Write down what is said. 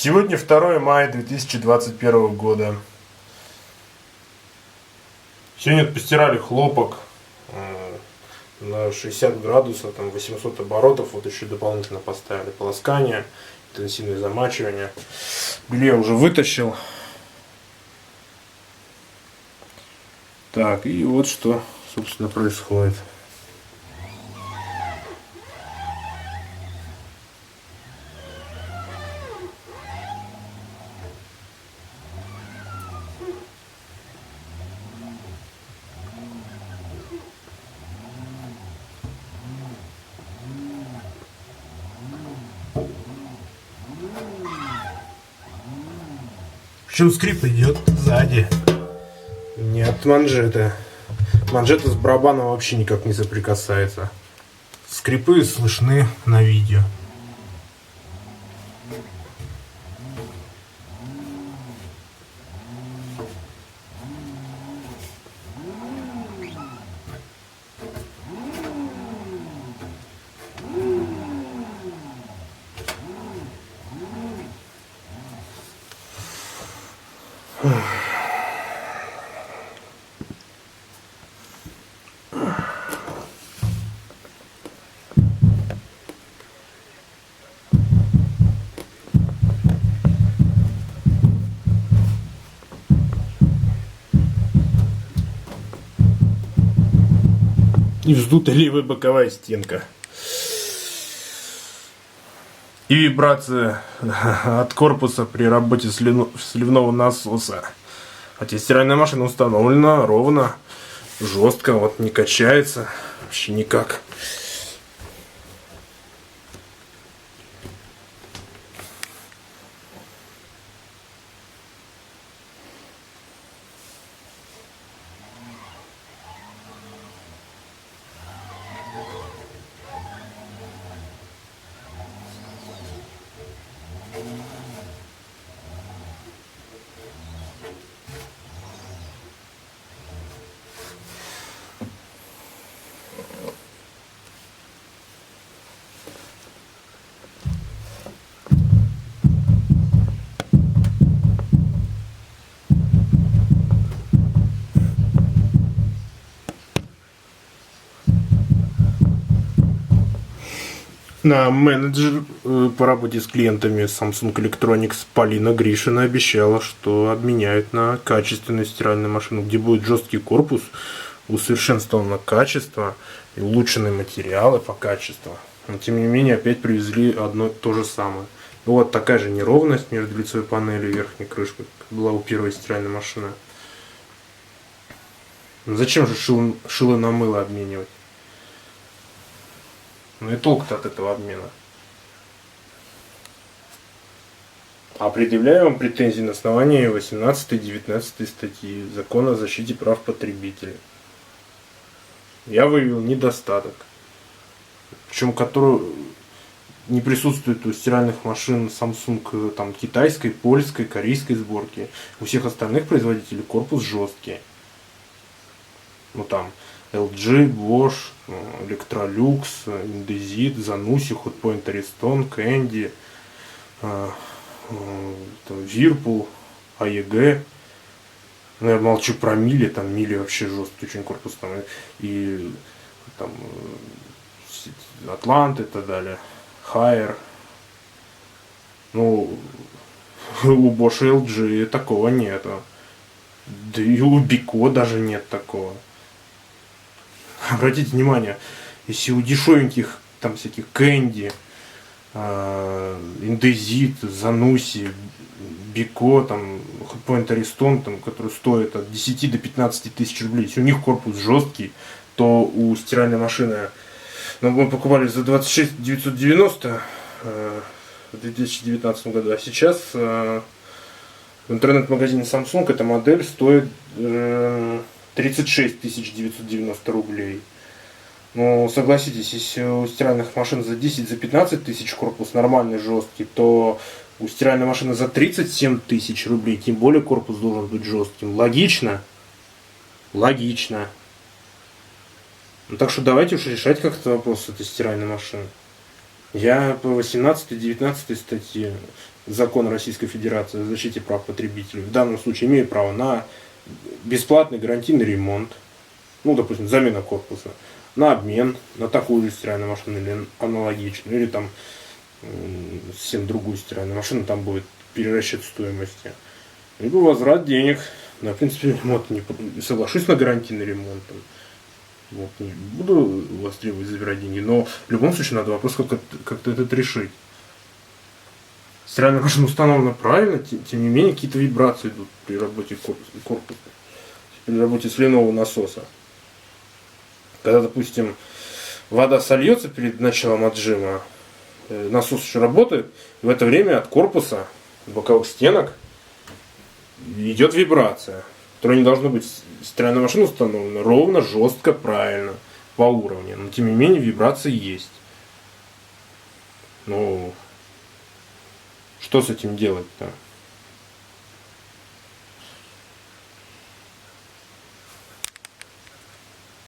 Сегодня 2 мая 2021 года. Сегодня постирали хлопок на 60 градусов, там 800 оборотов. Вот еще дополнительно поставили полоскание, интенсивное замачивание. Белье уже вытащил. Так, и вот что, собственно, происходит. Причем скрип идет сзади, не от манжеты. Манжета с барабаном вообще никак не соприкасается. Скрипы слышны на видео. И вздута левая боковая стенка. И вибрация от корпуса при работе сливного насоса. Хотя стиральная машина установлена ровно, жестко, вот не качается вообще никак. На менеджер по работе с клиентами Samsung Electronics Полина Гришина обещала, что обменяют на качественную стиральную машину, где будет жесткий корпус, усовершенствовано качество и улучшенные материалы по качеству. Но тем не менее опять привезли одно то же самое. Вот такая же неровность между лицевой панелью и верхней крышкой, как была у первой стиральной машины. Зачем же шило на мыло обменивать? Ну и толк-то от этого обмена. А предъявляю вам претензии на основании 18-19 статьи Закона о защите прав потребителей. Я выявил недостаток, причем который не присутствует у стиральных машин Samsung там, китайской, польской, корейской сборки. У всех остальных производителей корпус жесткий. Ну там LG, Bosch, Electrolux, Indesit, Zanussi, Hotpoint, Ariston, Candy, Whirlpool, AEG. Ну, я молчу про Мили, там Мили вообще жесткий очень корпус, там, и там Атлант и так далее, Хайер. Ну, у Bosch и LG такого нету. Да и у Бико даже нет такого. Обратите внимание, если у дешевеньких там всяких Кэнди, Индезит, Зануси, Бико, там, Hotpoint Ariston, там, который стоит от 10 до 15 тысяч рублей, если у них корпус жесткий, то у стиральной машины, ну, мы покупали за 26 990 в 2019 году, а сейчас в интернет-магазине Samsung эта модель стоит 36 990 рублей. Ну, согласитесь, если у стиральных машин за 10, за 15 тысяч корпус нормальный, жесткий, то у стиральной машины за 37 тысяч рублей, тем более корпус должен быть жестким. Логично? Логично. Ну, так что давайте уж решать как-то вопрос с этой стиральной машиной. Я по 18-19 статье Закона Российской Федерации о защите прав потребителей в данном случае имею право на бесплатный гарантийный ремонт, ну, допустим, замена корпуса, на обмен на такую же стиральную машину или аналогичную, или там совсем другую стиральную машину, там будет перерасчет стоимости, либо возврат денег. Но я, в принципе, ремонт не соглашусь на гарантийный ремонт. Вот, не буду у вас требовать забирать деньги, но в любом случае надо вопрос как-то этот решить. Стиральная машина установлена правильно, тем не менее какие-то вибрации идут при работе корпуса, при работе сливного насоса. Когда, допустим, вода сольется перед началом отжима, насос еще работает, и в это время от корпуса, боковых стенок идет вибрация, которая не должна быть. Стиральная машина установлена ровно, жестко, правильно, по уровню. Но тем не менее вибрации есть. Ну, что с этим делать-то?